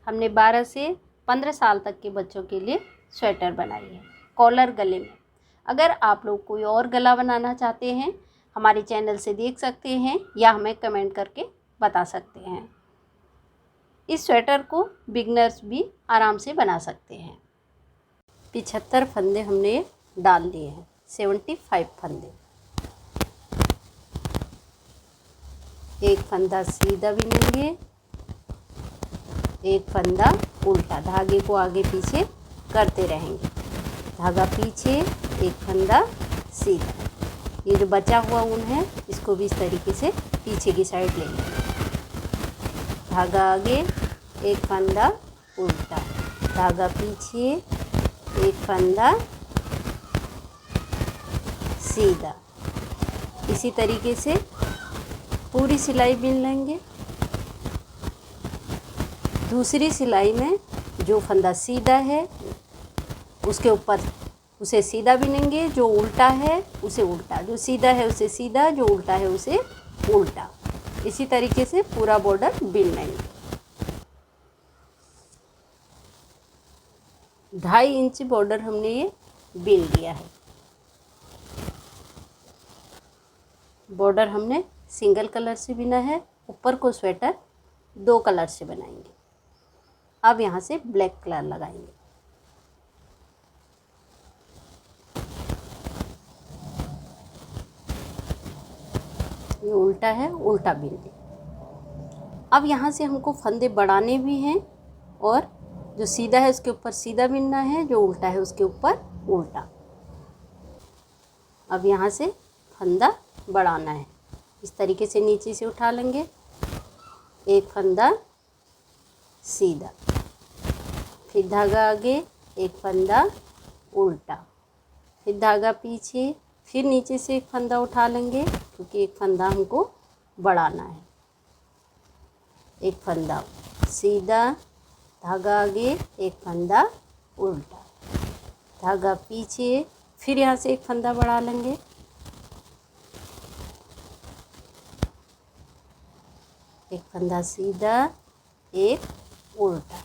हमने 12 से 15 साल तक के बच्चों के लिए स्वेटर बनाई है कॉलर गले में। अगर आप लोग कोई और गला बनाना चाहते हैं हमारे चैनल से देख सकते हैं या हमें कमेंट करके बता सकते हैं। इस स्वेटर को बिगनर्स भी आराम से बना सकते हैं। 75 फंदे हमने डाल लिए हैं, 75 फंदे। एक फंदा सीधा बिनेंगे, एक फंदा उल्टा, धागे को आगे पीछे करते रहेंगे। धागा पीछे, एक फंदा सीधा। ये जो बचा हुआ ऊन है इसको भी इस तरीके से पीछे की साइड ले लेंगे। धागा आगे, एक फंदा उल्टा, धागा पीछे, एक फंदा सीधा। इसी तरीके से पूरी सिलाई बिन लेंगे। दूसरी सिलाई में जो फंदा सीधा है उसके ऊपर उसे सीधा बिनेंगे, जो उल्टा है उसे उल्टा, जो सीधा है उसे सीधा, जो उल्टा है उसे उल्टा। इसी तरीके से पूरा बॉर्डर बिन लेंगे। 2.5 इंच बॉर्डर हमने ये बिन लिया है। बॉर्डर हमने सिंगल कलर से बिना है। ऊपर को स्वेटर 2 कलर से बनाएंगे। अब यहाँ से ब्लैक कलर लगाएंगे। ये उल्टा है, उल्टा बिन ले। अब यहाँ से हमको फंदे बढ़ाने भी हैं और जो सीधा है उसके ऊपर सीधा बिनना है, जो उल्टा है उसके ऊपर उल्टा। अब यहाँ से फंदा बढ़ाना है। इस तरीके से नीचे से उठा लेंगे, एक फंदा सीधा, फिर धागा आगे, एक फंदा उल्टा, फिर धागा पीछे, फिर नीचे से एक फंदा उठा लेंगे क्योंकि एक फंदा हमको बढ़ाना है। एक फंदा सीधा, धागा आगे, एक फंदा उल्टा, धागा पीछे, फिर यहाँ से एक फंदा बढ़ा लेंगे। एक फंदा सीधा, एक उल्टा,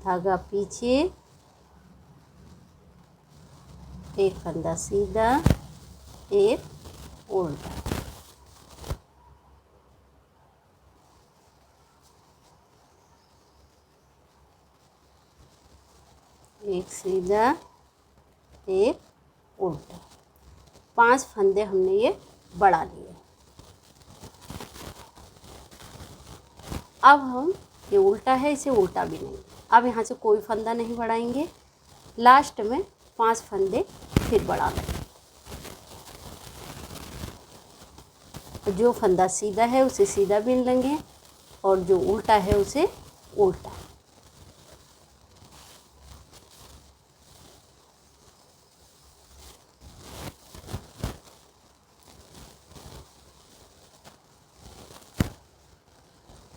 धागा पीछे, एक फंदा सीधा, एक उल्टा। एक सीधा, एक उल्टा। 5 फंदे हमने ये बढ़ा लिए। अब हम ये उल्टा है, इसे उल्टा बिनेंगे। अब यहाँ से कोई फंदा नहीं बढ़ाएंगे। लास्ट में 5 फंदे फिर बढ़ा लेंगे। जो फंदा सीधा है उसे सीधा बिन लेंगे और जो उल्टा है उसे उल्टा।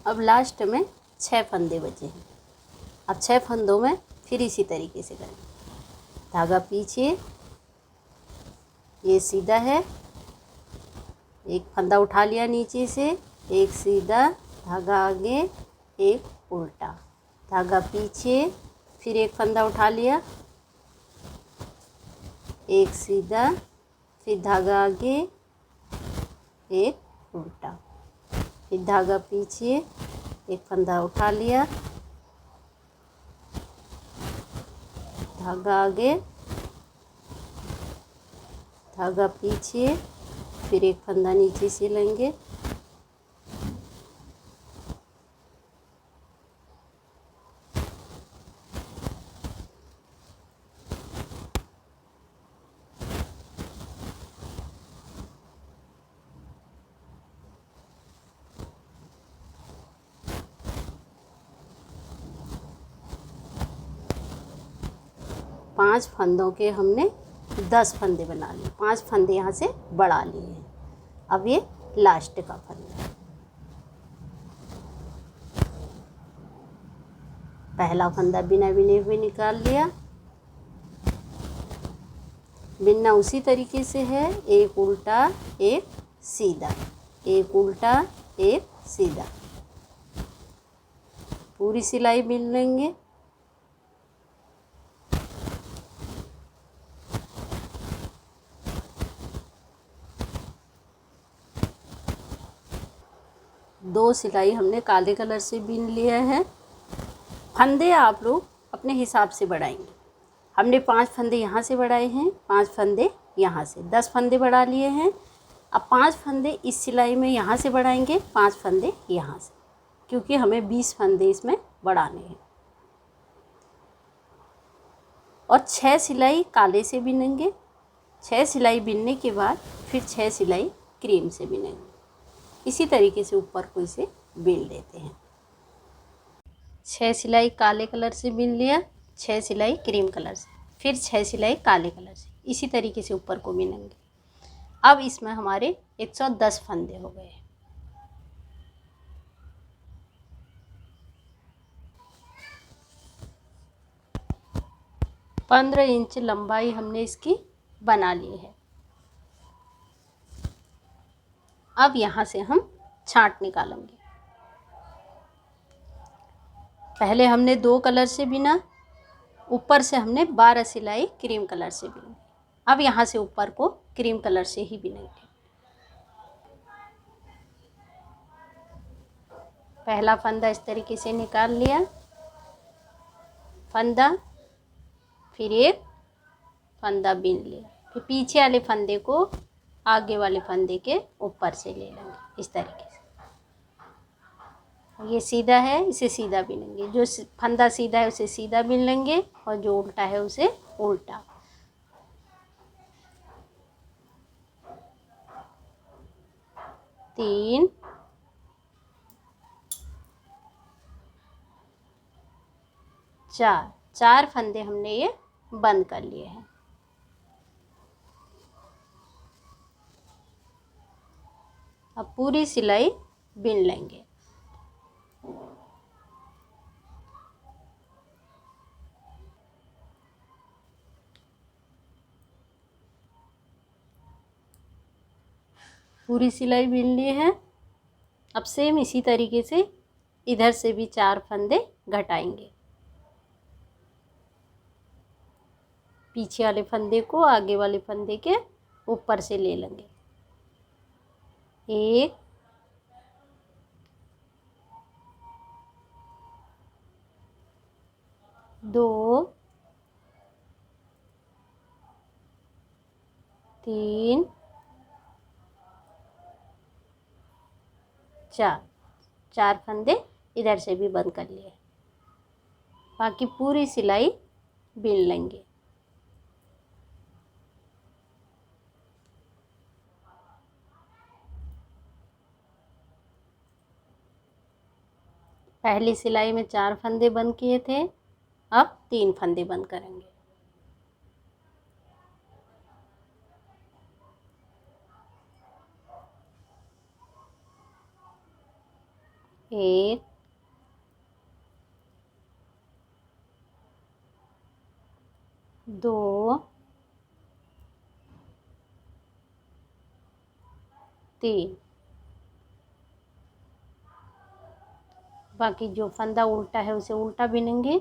अब लास्ट में 6 फंदे बचे हैं। अब 6 फंदों में फिर इसी तरीके से करेंगे। धागा पीछे, ये सीधा है, एक फंदा उठा लिया नीचे से, एक सीधा, धागा आगे, एक उल्टा, धागा पीछे, फिर एक फंदा उठा लिया, एक सीधा, फिर धागा आगे, एक उल्टा, फिर धागा पीछे, एक फंदा उठा लिया, धागा आगे, धागा पीछे, फिर एक फंदा नीचे से लेंगे, पाँच फंदों के हमने 10 फंदे बना लिए। 5 फंदे यहाँ से बढ़ा लिए हैं। अब ये लास्ट का फंदा है। पहला फंदा बिना बिने हुए निकाल लिया। बिनना उसी तरीके से है, एक उल्टा एक सीधा, एक उल्टा एक सीधा। पूरी सिलाई बिन लेंगे। दो सिलाई हमने काले कलर से बिन लिया है। फंदे आप लोग अपने हिसाब से बढ़ाएंगे। हमने 5 फंदे यहाँ से बढ़ाए हैं, 5 फंदे यहाँ से, 10 फंदे बढ़ा लिए हैं। अब 5 फंदे इस सिलाई में यहाँ से बढ़ाएंगे, 5 फंदे यहाँ से, क्योंकि हमें 20 फंदे इसमें बढ़ाने हैं। और 6 सिलाई काले से बिनेंगे। 6 सिलाई बिनने के बाद फिर 6 सिलाई क्रीम से बिनेंगे। इसी तरीके से ऊपर को इसे बिन लेते हैं। 6 सिलाई काले कलर से बिन लिया, 6 सिलाई क्रीम कलर से, फिर 6 सिलाई काले कलर से, इसी तरीके से ऊपर को बिनेंगे। अब इसमें हमारे 110 फंदे हो गए। । 15 इंच लंबाई हमने इसकी बना ली है। अब यहाँ से हम छांट निकालेंगे। पहले हमने 2 कलर से बिना, ऊपर से हमने 12 सिलाई क्रीम कलर से बिनी। अब यहाँ से ऊपर को क्रीम कलर से ही बिनेंगे। पहला फंदा इस तरीके से निकाल लिया, फंदा, फिर एक फंदा बिन लिया, फिर पीछे वाले फंदे को आगे वाले फंदे के ऊपर से ले लेंगे इस तरीके से। ये सीधा है, इसे सीधा बिनेंगे। जो फंदा सीधा है उसे सीधा बिन लेंगे और जो उल्टा है उसे उल्टा। तीन, चार, 4 फंदे हमने ये बंद कर लिए हैं। अब पूरी सिलाई बिन लेंगे। पूरी सिलाई बिन ली है। अब सेम इसी तरीके से इधर से भी 4 फंदे घटाएंगे। पीछे वाले फंदे को आगे वाले फंदे के ऊपर से ले लेंगे। 1, 2, 3, 4, 4 फंदे इधर से भी बंद कर लिए। बाकी पूरी सिलाई बिन लेंगे। पहली सिलाई में 4 फंदे बंद किए थे, अब 3 फंदे बंद करेंगे। एक, 2, 3। बाकी जो फंदा उल्टा है उसे उल्टा बिनेंगे,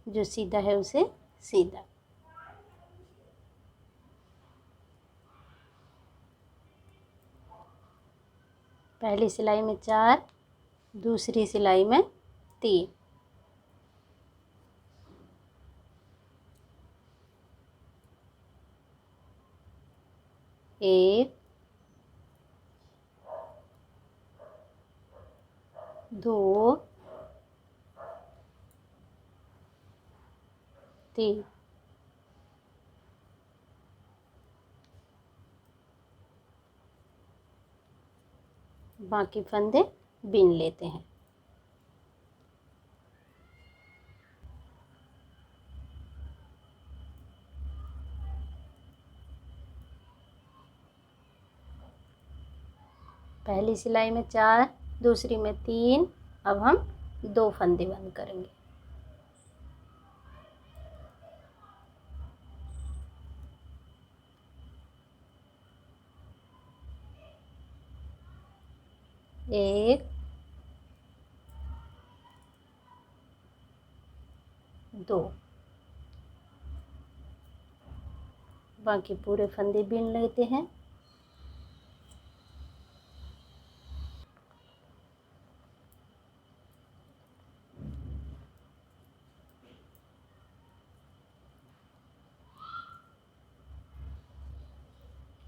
जो सीधा है उसे सीधा। पहली सिलाई में 4, दूसरी सिलाई में 3। एक, 2, 3। बाकी फंदे बिन लेते हैं। पहली सिलाई में 4, दूसरी में 3। अब हम 2 फंदे बंद करेंगे। एक, 2। बाकी पूरे फंदे बीन लेते हैं।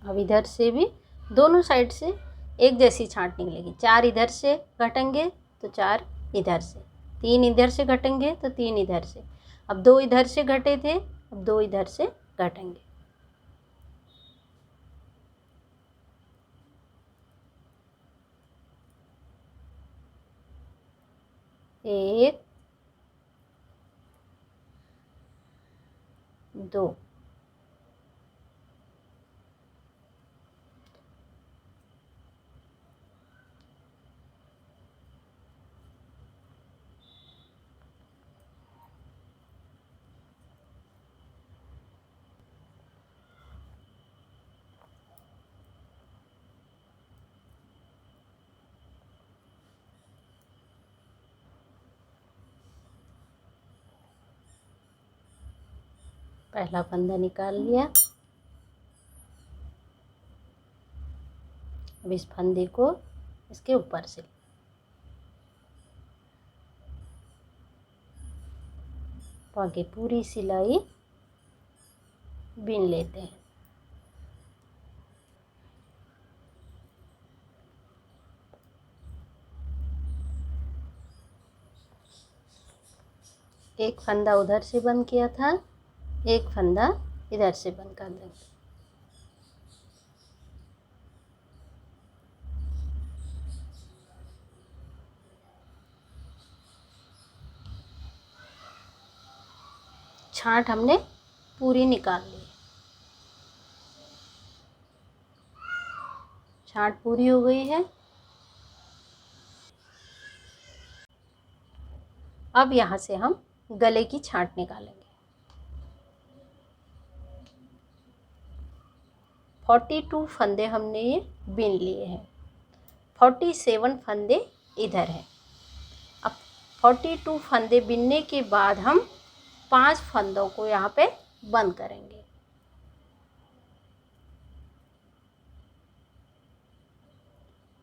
अब इधर से भी दोनों साइड से एक जैसी छांट निकलेगी। 4 इधर से घटेंगे तो 4 इधर से, 3 इधर से घटेंगे तो 3 इधर से। अब 2 इधर से घटे थे, अब 2 इधर से घटेंगे। एक, 2। पहला फंदा निकाल लिया। अब इस फंदे को इसके ऊपर से आगे पूरी सिलाई बीन लेते हैं। एक फंदा उधर से बंद किया था, एक फंदा इधर से बंद कर देंगे। छांट हमने पूरी निकाल ली। छांट पूरी हो गई है। अब यहाँ से हम गले की छांट निकालेंगे। 42 फंदे हमने ये बीन लिए हैं। 47 फंदे इधर हैं। अब 42 फंदे बीनने के बाद हम 5 फंदों को यहाँ पे बंद करेंगे।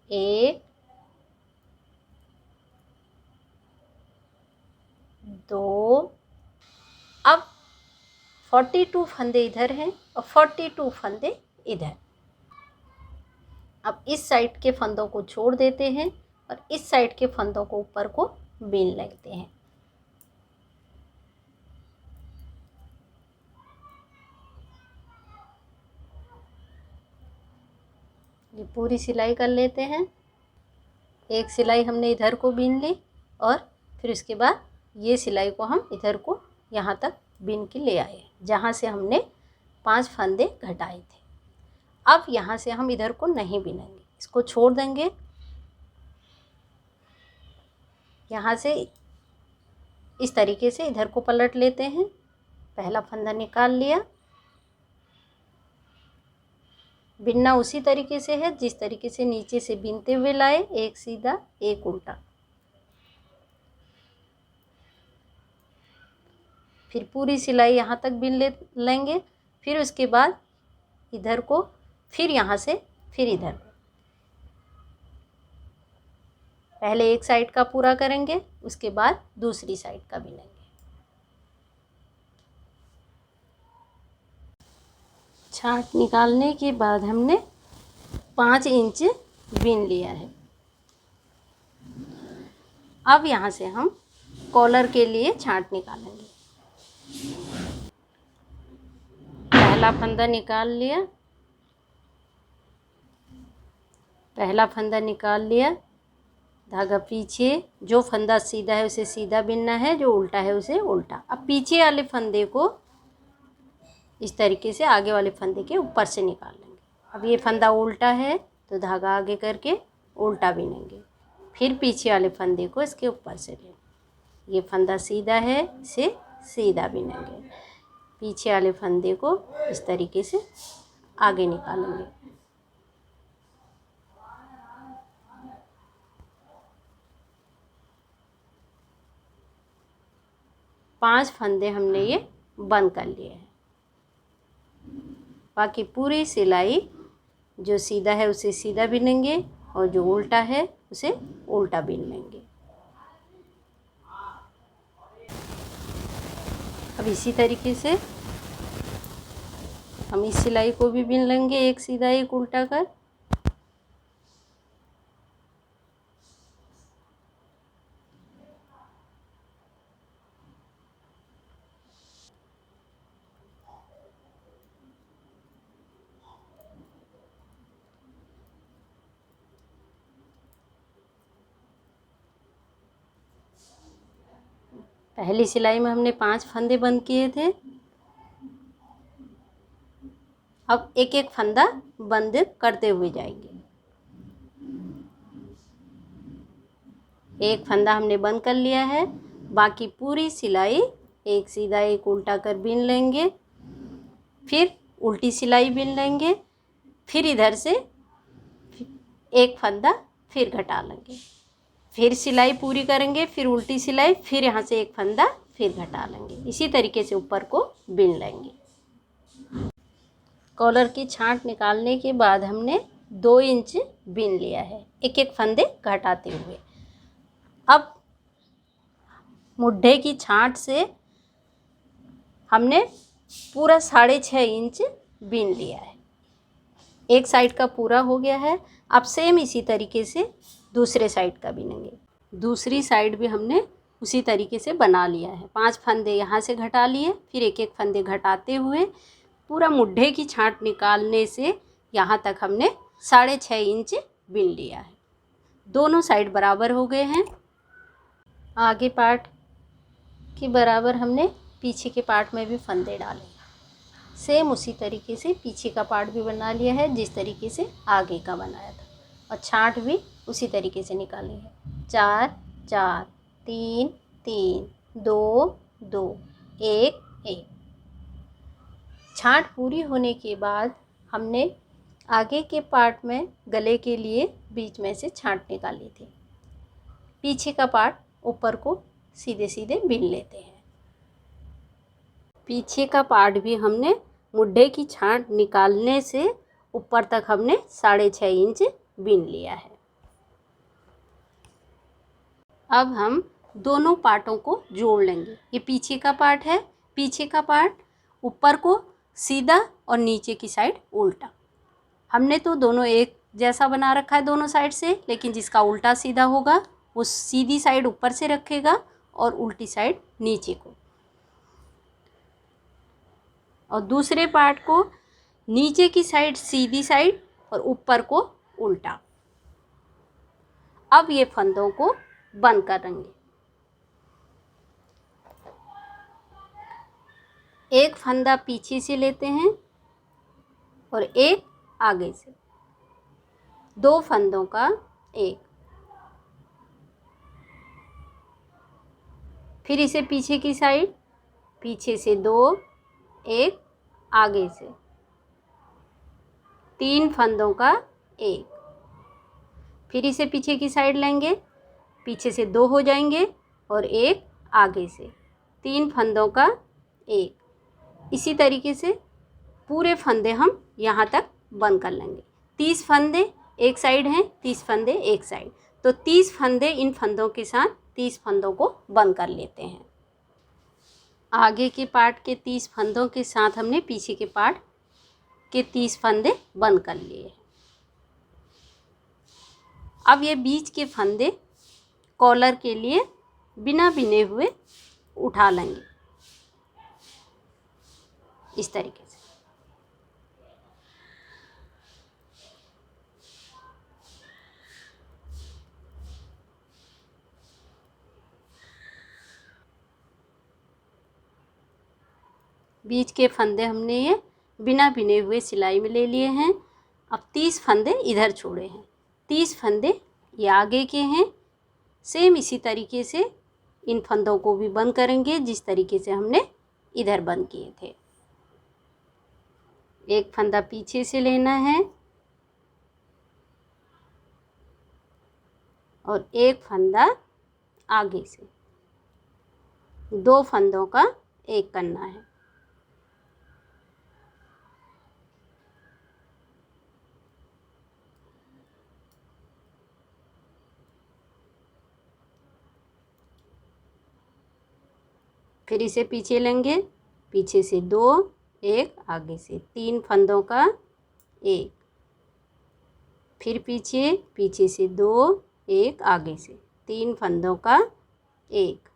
एक, 2। अब 42 फंदे इधर हैं और 42 फंदे इधर। अब इस साइड के फंदों को छोड़ देते हैं और इस साइड के फंदों को ऊपर को बीन लेते हैं। ये पूरी सिलाई कर लेते हैं। एक सिलाई हमने इधर को बीन ली और फिर उसके बाद ये सिलाई को हम इधर को यहाँ तक बीन के ले आए जहाँ से हमने 5 फंदे घटाए थे। अब यहाँ से हम इधर को नहीं बीनेंगे, इसको छोड़ देंगे। यहाँ से इस तरीके से इधर को पलट लेते हैं। पहला फंदा निकाल लिया। बिनना उसी तरीके से है जिस तरीके से नीचे से बीनते हुए लाए, एक सीधा एक उल्टा। फिर पूरी सिलाई यहाँ तक बीन लेंगे। फिर उसके बाद इधर को, फिर यहाँ से फिर इधर को। पहले एक साइड का पूरा करेंगे, उसके बाद दूसरी साइड का बीनेंगे। छांट निकालने के बाद हमने 5 इंच बीन लिया है। अब यहाँ से हम कॉलर के लिए छांट निकालेंगे। पहला फंदा निकाल लिया। पहला फंदा निकाल लिया, धागा पीछे, जो फंदा सीधा है उसे सीधा बिनना है, जो उल्टा है उसे उल्टा। अब पीछे वाले फंदे को इस तरीके से आगे वाले फंदे के ऊपर से निकाल लेंगे। अब ये फंदा उल्टा है तो धागा आगे करके उल्टा बिनेंगे। फिर पीछे वाले फंदे को इसके ऊपर से लें। ये फंदा सीधा है, इसे सीधा बिनेंगे। पीछे वाले फंदे को इस तरीके से आगे निकालेंगे। 5 फंदे हमने ये बंद कर लिए हैं। बाकी पूरी सिलाई जो सीधा है उसे सीधा बिनेंगे और जो उल्टा है उसे उल्टा बिन लेंगे। अब इसी तरीके से हम इस सिलाई को भी बिन लेंगे, एक सीधा एक उल्टा कर। पहली सिलाई में हमने 5 फंदे बंद किए थे। अब एक एक फंदा बंद करते हुए जाएंगे। एक फंदा हमने बंद कर लिया है, बाकी पूरी सिलाई एक सीधा एक उल्टा कर बिन लेंगे, फिर उल्टी सिलाई बिन लेंगे, फिर इधर से एक फंदा फिर घटा लेंगे, फिर सिलाई पूरी करेंगे, फिर उल्टी सिलाई, फिर यहाँ से एक फंदा फिर घटा लेंगे। इसी तरीके से ऊपर को बिन लेंगे। कॉलर की छांट निकालने के बाद हमने 2 इंच बिन लिया है, एक एक फंदे घटाते हुए। अब मुड्ढे की छांट से हमने पूरा 6.5 इंच बिन लिया है। एक साइड का पूरा हो गया है। अब सेम इसी तरीके से दूसरे साइड का बिनेंगे। दूसरी साइड भी हमने उसी तरीके से बना लिया है। 5 फंदे यहाँ से घटा लिए, फिर एक एक फंदे घटाते हुए पूरा मुड्ढे की छांट निकालने से यहाँ तक हमने 6.5 इंच बिन लिया है। दोनों साइड बराबर हो गए हैं। आगे पार्ट के बराबर हमने पीछे के पार्ट में भी फंदे डाले। सेम उसी तरीके से पीछे का पार्ट भी बना लिया है जिस तरीके से आगे का बनाया था, और छांट भी उसी तरीके से निकाली है। 4 4 3 3 2 2 1 1। छांट पूरी होने के बाद हमने आगे के पार्ट में गले के लिए बीच में से छांट निकाली थी। पीछे का पार्ट ऊपर को सीधे सीधे बिन लेते हैं। पीछे का पार्ट भी हमने मुड्ढे की छांट निकालने से ऊपर तक हमने 6.5 इंच बिन लिया है। अब हम दोनों पार्टों को जोड़ लेंगे। ये पीछे का पार्ट है, पीछे का पार्ट ऊपर को सीधा और नीचे की साइड उल्टा। हमने तो दोनों एक जैसा बना रखा है दोनों साइड से, लेकिन जिसका उल्टा सीधा होगा वो सीधी साइड ऊपर से रखेगा और उल्टी साइड नीचे को, और दूसरे पार्ट को नीचे की साइड सीधी साइड और ऊपर को उल्टा। अब ये फंदों को बंद करेंगे। एक फंदा पीछे से लेते हैं और एक आगे से, 2 फंदों का एक, फिर इसे पीछे की साइड, पीछे से 2, एक आगे से, 3 फंदों का एक, फिर इसे पीछे की साइड लेंगे, पीछे से 2 हो जाएंगे और एक आगे से, 3 फंदों का एक। इसी तरीके से पूरे फंदे हम यहाँ तक बंद कर लेंगे। 30 फंदे एक साइड हैं, 30 फंदे एक साइड, तो 30 फंदे इन फंदों के साथ 30 फंदों को बंद कर लेते हैं। आगे के पार्ट के 30 फंदों के साथ हमने पीछे के पार्ट के 30 फंदे बंद कर लिए हैं। अब ये बीच के फंदे कॉलर के लिए बिना बिने हुए उठा लेंगे इस तरीके से। बीच के फंदे हमने ये बिना बिने हुए सिलाई में ले लिए हैं। अब 30 फंदे इधर छोड़े हैं, 30 फंदे ये आगे के हैं। सेम इसी तरीके से इन फंदों को भी बंद करेंगे जिस तरीके से हमने इधर बंद किए थे। एक फंदा पीछे से लेना है और एक फंदा आगे से। 2 फंदों का एक करना है। फिर इसे पीछे लेंगे, पीछे से 2, एक आगे से, 3 फंदों का एक, फिर पीछे, पीछे से 2, एक आगे से, 3 फंदों का एक,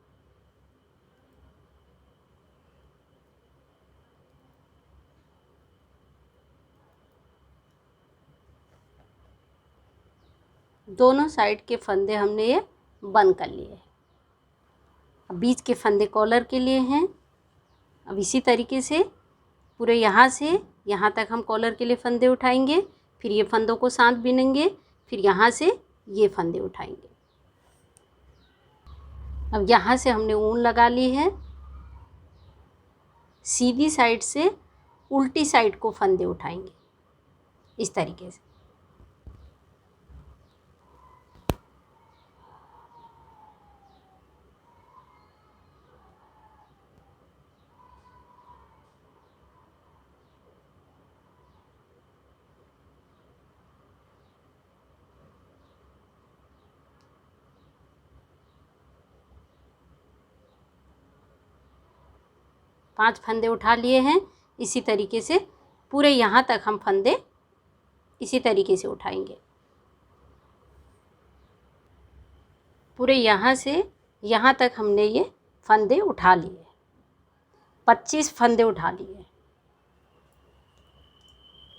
दोनों साइड के फंदे हमने ये बंद कर लिए। अब बीच के फंदे कॉलर के लिए हैं। अब इसी तरीके से पूरे यहाँ से यहाँ तक हम कॉलर के लिए फंदे उठाएंगे, फिर ये फंदों को साथ बिनेंगे, फिर यहाँ से ये फंदे उठाएंगे। अब यहाँ से हमने ऊन लगा ली है, सीधी साइड से उल्टी साइड को फंदे उठाएंगे इस तरीके से। पांच फंदे उठा लिए हैं। इसी तरीके से पूरे यहाँ तक हम फंदे इसी तरीके से उठाएंगे। पूरे यहाँ से यहाँ तक हमने ये फंदे उठा लिए, 25 फंदे उठा लिए,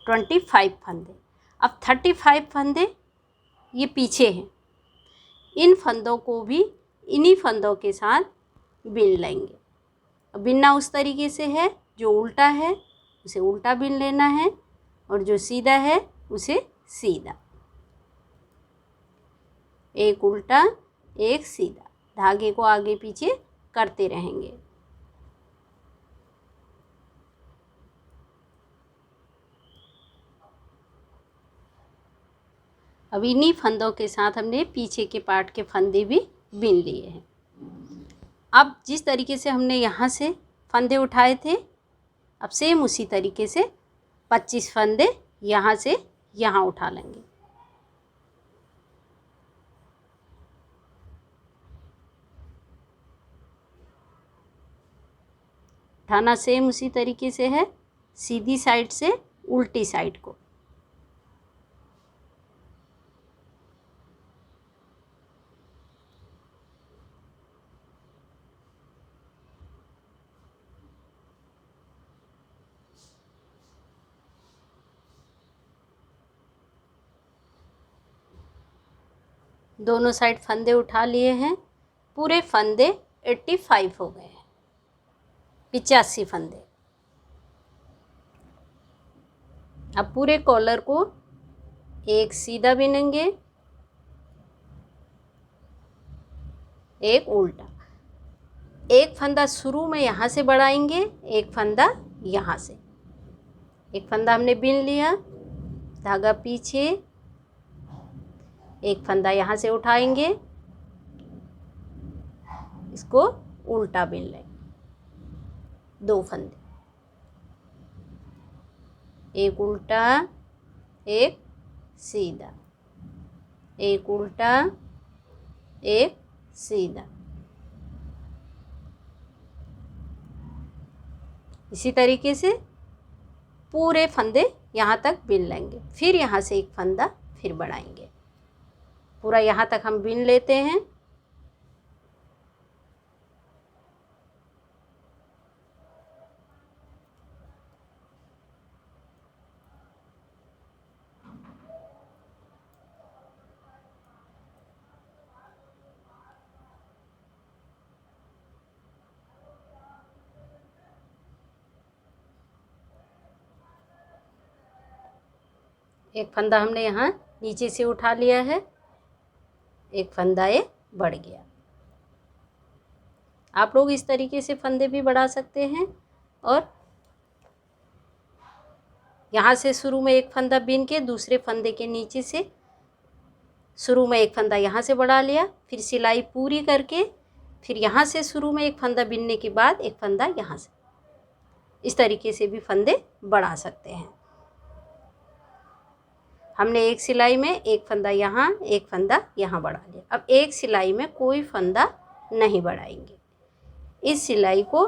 25 फंदे। अब 35 फंदे ये पीछे हैं, इन फंदों को भी इन्हीं फंदों के साथ बिन लेंगे। बिनना उस तरीके से है, जो उल्टा है उसे उल्टा बिन लेना है और जो सीधा है उसे सीधा। एक उल्टा एक सीधा, धागे को आगे पीछे करते रहेंगे। अब इन्हीं फंदों के साथ हमने पीछे के पार्ट के फंदे भी बिन लिए हैं। अब जिस तरीके से हमने यहाँ से फंदे उठाए थे, अब सेम उसी तरीके से 25 फंदे यहाँ से यहाँ उठा लेंगे। उठाना सेम उसी तरीके से है, सीधी साइड से उल्टी साइड को। दोनों साइड फंदे उठा लिए हैं। पूरे फंदे 85 हो गए हैं, 85 फंदे। अब पूरे कॉलर को एक सीधा बिनेंगे, एक उल्टा। एक फंदा शुरू में यहाँ से बढ़ाएंगे, एक फंदा यहाँ से। एक फंदा हमने बिन लिया, धागा पीछे, एक फंदा यहाँ से उठाएंगे, इसको उल्टा बिन लेंगे। 2 फंदे, एक उल्टा एक सीधा, एक उल्टा एक सीधा। इसी तरीके से पूरे फंदे यहाँ तक बिन लेंगे। फिर यहाँ से एक फंदा फिर बढ़ाएंगे, पूरा यहाँ तक हम बिन लेते हैं। एक फंदा हमने यहाँ नीचे से उठा लिया है, एक फंदा ये बढ़ गया। आप लोग इस तरीके से फंदे भी बढ़ा सकते हैं। और यहाँ से शुरू में एक फंदा बिन के दूसरे फंदे के नीचे से शुरू में एक फंदा यहाँ से बढ़ा लिया, फिर सिलाई पूरी करके फिर यहाँ से शुरू में एक फंदा बिनने के बाद एक फंदा यहाँ से, इस तरीके से भी फंदे बढ़ा सकते हैं। हमने एक सिलाई में एक फंदा यहाँ, एक फंदा यहाँ बढ़ा लिया। अब एक सिलाई में कोई फंदा नहीं बढ़ाएंगे। इस सिलाई को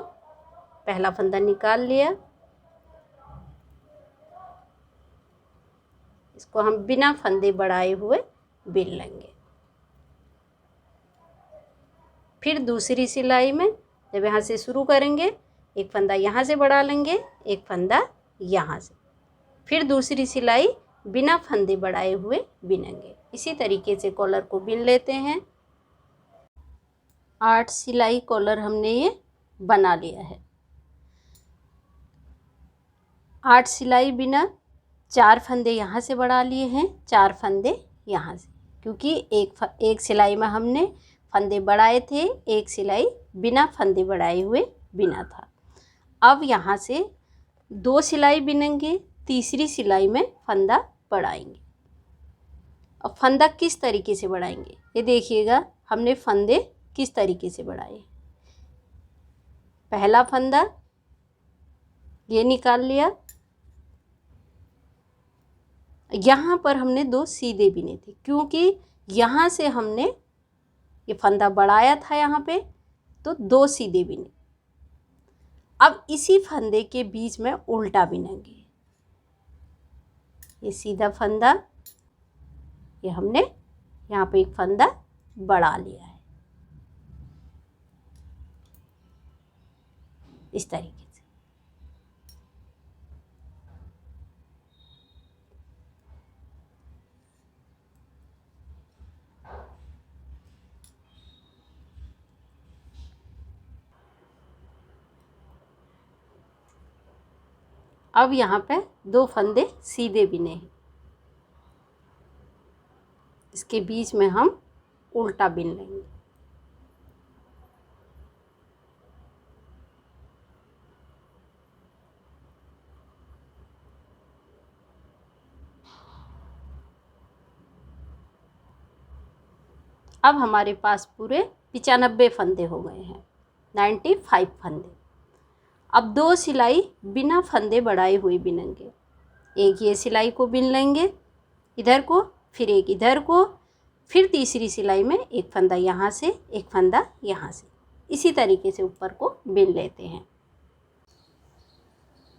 पहला फंदा निकाल लिया, इसको हम बिना फंदे बढ़ाए हुए बिन लेंगे। फिर दूसरी सिलाई में जब यहाँ से शुरू करेंगे, एक फंदा यहाँ से बढ़ा लेंगे, एक फंदा यहाँ से, फिर दूसरी सिलाई बिना फंदे बढ़ाए हुए बिनेंगे। इसी तरीके से कॉलर को बिन लेते हैं। 8 सिलाई कॉलर हमने ये बना लिया है। 8 सिलाई बिना, 4 फंदे यहाँ से बढ़ा लिए हैं, 4 फंदे यहाँ से, क्योंकि एक सिलाई में हमने फंदे बढ़ाए थे, एक सिलाई बिना फंदे बढ़ाए हुए बिना था। अब यहाँ से 2 सिलाई बिनेंगे, तीसरी सिलाई में फंदा बढ़ाएंगे। अब फंदा किस तरीके से बढ़ाएंगे ये देखिएगा, हमने फंदे किस तरीके से बढ़ाए। पहला फंदा ये निकाल लिया, यहाँ पर हमने 2 सीधे बिने थे, क्योंकि यहाँ से हमने ये फंदा बढ़ाया था यहाँ पे, तो 2 सीधे बिने। अब इसी फंदे के बीच में उल्टा बिनेंगे। ये सीधा फंदा, ये हमने यहाँ पे एक फंदा बढ़ा लिया है इस तरीके से। अब यहाँ पे 2 फंदे सीधे बिने हैं, इसके बीच में हम उल्टा बिन लेंगे। अब हमारे पास पूरे 95 फंदे हो गए हैं, 95 फंदे। अब 2 सिलाई बिना फंदे बढ़ाए हुए बिनेंगे। एक ये सिलाई को बिन लेंगे इधर को, फिर एक इधर को, फिर तीसरी सिलाई में एक फंदा यहाँ से, एक फंदा यहाँ से, इसी तरीके से ऊपर को बिन लेते हैं।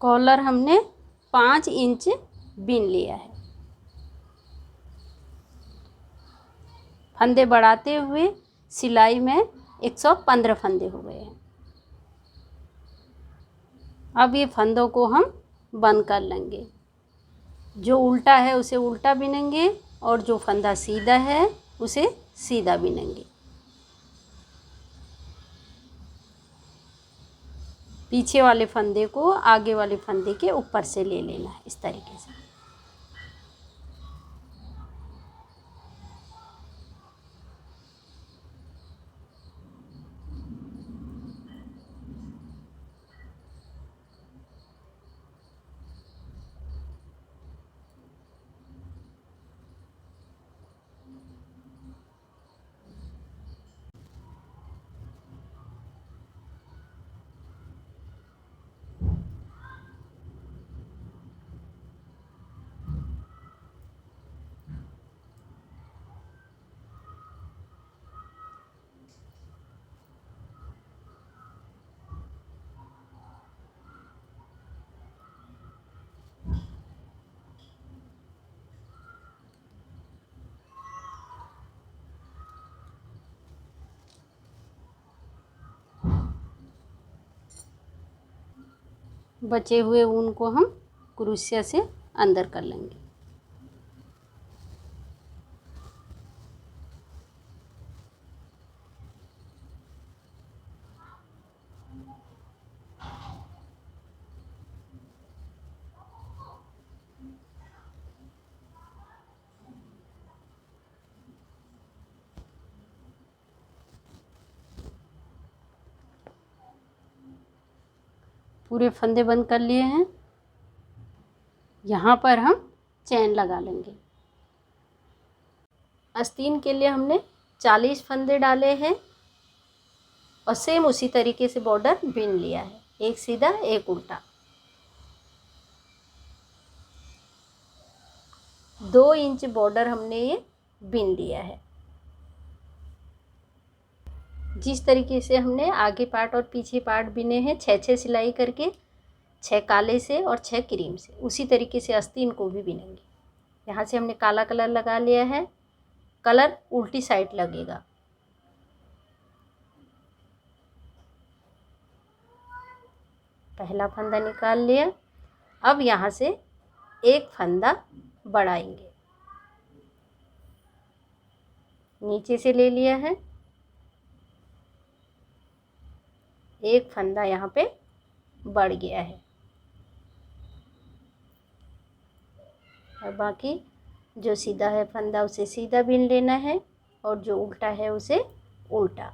कॉलर हमने 5 इंच बिन लिया है। फंदे बढ़ाते हुए सिलाई में 115 फंदे हो गए हैं। अब ये फंदों को हम बंद कर लेंगे। जो उल्टा है उसे उल्टा बिनेंगे और जो फंदा सीधा है उसे सीधा बिनेंगे। पीछे वाले फंदे को आगे वाले फंदे के ऊपर से ले लेना है इस तरीके से। बचे हुए ऊन को हम क्रोशिया से अंदर कर लेंगे। पूरे फंदे बंद कर लिए हैं। यहाँ पर हम चैन लगा लेंगे। आस्तीन के लिए हमने 40 फंदे डाले हैं। और सेम उसी तरीके से बॉर्डर बिन लिया है, एक सीधा एक उल्टा। 2 इंच बॉर्डर हमने ये बिन लिया है। जिस तरीके से हमने आगे पार्ट और पीछे पार्ट बिने हैं 6-6 सिलाई करके, 6 काले से और 6 क्रीम से, उसी तरीके से आस्तीन को भी बिनेंगे। यहाँ से हमने काला कलर लगा लिया है, कलर उल्टी साइड लगेगा। पहला फंदा निकाल लिया। अब यहाँ से एक फंदा बढ़ाएंगे, नीचे से ले लिया है, एक फंदा यहाँ पे बढ़ गया है। और बाकी जो सीधा है फंदा उसे सीधा बिन लेना है और जो उल्टा है उसे उल्टा।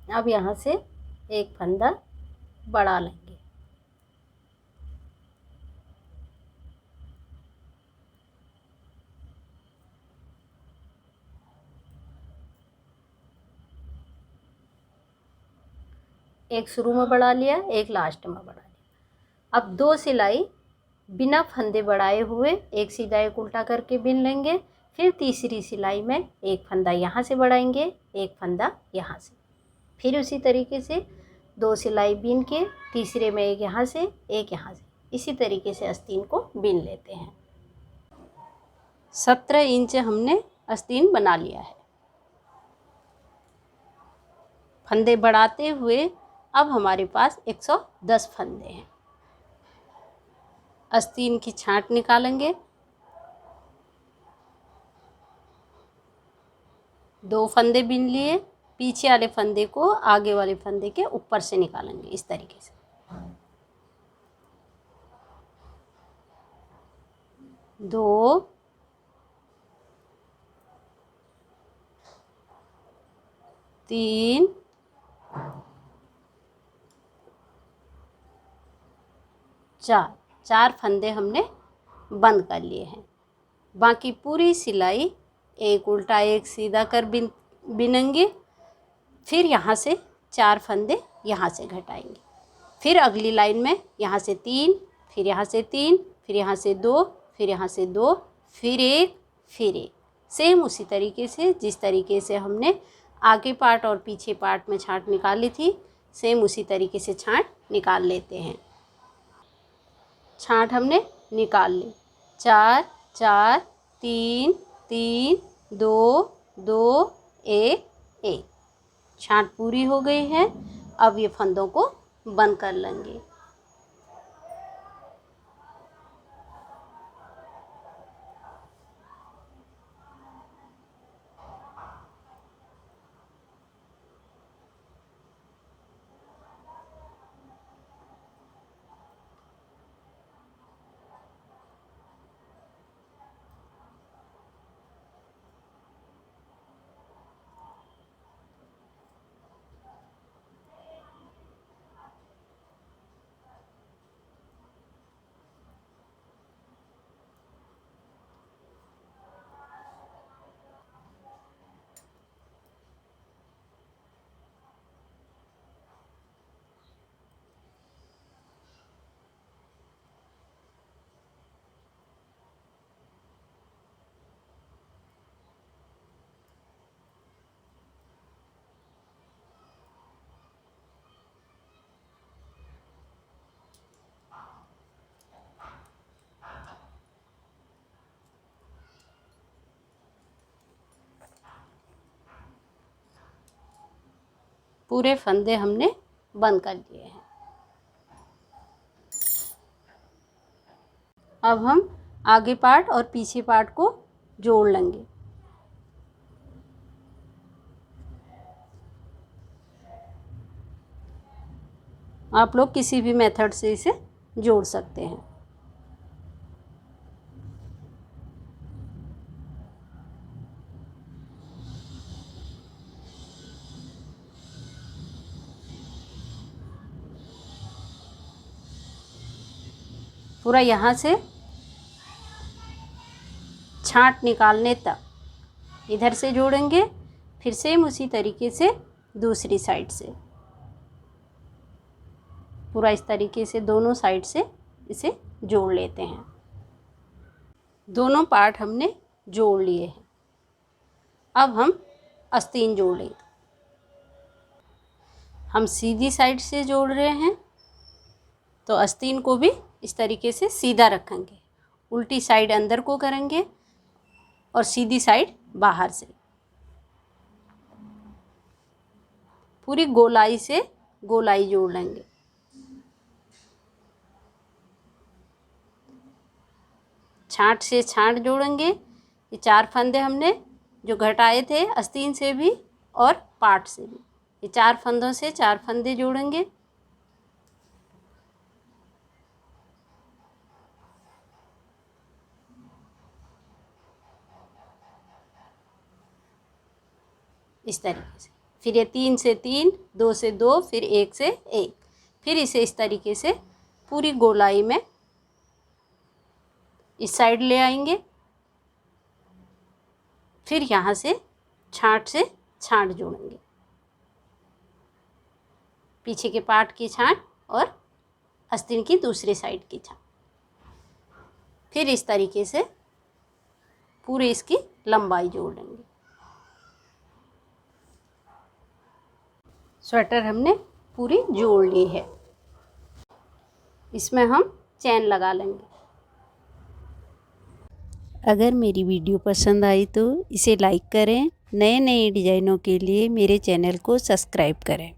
अब यहाँ से एक फंदा बढ़ा लेंगे। एक शुरू में बढ़ा लिया, एक लास्ट में बढ़ा लिया। अब 2 सिलाई बिना फंदे बढ़ाए हुए एक सीधा एक उल्टा करके बिन लेंगे। फिर तीसरी सिलाई में एक फंदा यहाँ से बढ़ाएंगे, एक फंदा यहाँ से। फिर उसी तरीके से 2 सिलाई बिन के तीसरे में एक यहाँ से एक यहाँ से, इसी तरीके से आस्तीन को बिन लेते हैं। 17 इंच हमने आस्तीन बना लिया है। फंदे बढ़ाते हुए अब हमारे पास 110 फंदे हैं। आस्तीन की छांट निकालेंगे। 2 फंदे बिन लिए, पीछे वाले फंदे को आगे वाले फंदे के ऊपर से निकालेंगे इस तरीके से। 2 3 4 फंदे हमने बंद कर लिए हैं। बाकी पूरी सिलाई एक उल्टा एक सीधा कर बिनेंगे। फिर यहाँ से 4 फंदे यहाँ से घटाएंगे। फिर अगली लाइन में यहाँ से 3, फिर यहाँ से 3, फिर यहाँ से 2, फिर यहाँ से 2, फिर 1, फिर 1। सेम उसी तरीके से जिस तरीके से हमने आगे पार्ट और पीछे पार्ट में छांट निकाली थी, सेम उसी तरीके से छांट निकाल लेते हैं। छांट हमने निकाल ली। 4 4 3 3 2 2 1 1। छांट पूरी हो गई है। अब ये फंदों को बंद कर लेंगे। पूरे फंदे हमने बंद कर दिए हैं। अब हम आगे पार्ट और पीछे पार्ट को जोड़ लेंगे। आप लोग किसी भी मेथड से इसे जोड़ सकते हैं। पूरा यहाँ से छांट निकालने तक इधर से जोड़ेंगे। फिर सेम उसी तरीके से दूसरी साइड से पूरा इस तरीके से दोनों साइड से इसे जोड़ लेते हैं। दोनों पार्ट हमने जोड़ लिए हैं। अब हम आस्तीन जोड़ लेंगे। हम सीधी साइड से जोड़ रहे हैं तो आस्तीन को भी इस तरीके से सीधा रखेंगे। उल्टी साइड अंदर को करेंगे और सीधी साइड बाहर से। पूरी गोलाई से गोलाई जोड़ लेंगे। छांट से छांट जोड़ेंगे। ये 4 फंदे हमने जो घटाए थे आस्तीन से भी और पार्ट से भी, ये 4 फंदों से 4 फंदे जोड़ेंगे। इस तरीके से फिर ये 3 से 3, 2 से 2, फिर 1 से 1, फिर इसे इस तरीके से पूरी गोलाई में इस साइड ले आएंगे। फिर यहाँ से छांट जोड़ेंगे। पीछे के पार्ट की छांट और आस्तीन की दूसरी साइड की छांट। फिर इस तरीके से पूरी इसकी लंबाई जोड़ लेंगे। स्वेटर हमने पूरी जोड़ ली है। इसमें हम चैन लगा लेंगे। अगर मेरी वीडियो पसंद आई तो इसे लाइक करें। नए नए डिज़ाइनों के लिए मेरे चैनल को सब्सक्राइब करें।